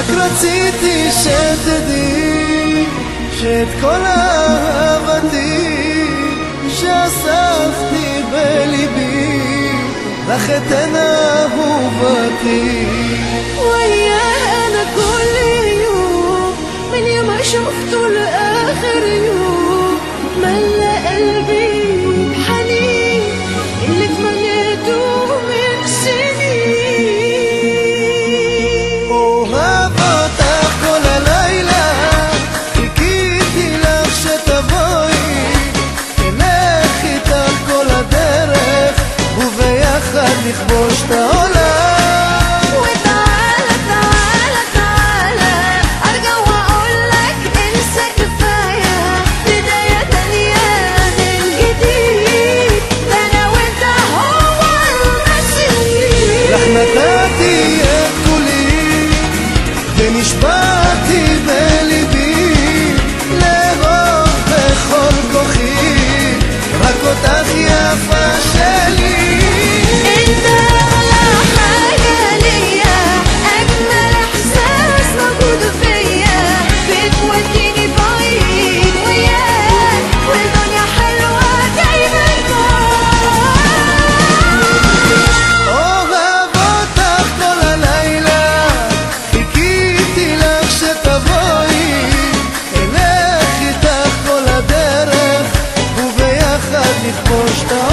רק רציתי שתדעי שאת כל אהבתי שאספתי בליבי לך אתן אהובתי. وياه أنا كل يوم من يوم ما شفته لآخر يوم ملأ قلبي بحنين اللي تمنيته من سنين. אוהבותך כל הלילה, חיכיתי לך שתבואי, אלך איתך כל הדרך וביחד נכבוש את העולם. وتعالى تعالى تعالى أرجع وأقولك انسى كفاية بداية تانية من جديد ده أنا وأنت هو المسير. לך נתתי את כולי ונשבעתי בליבי לאהוב בכל כוחי רק אותך יפה שלי. انت اغلى حاجة ليا اجمل احساس موجود فيا بتوديني بعيد وياك والدنيا حلوة دايما אוהב אותך כל הלילה, חיכיתי לך שתבואי, אלך איתך כל הדרך וביחד נכבוש את העולם.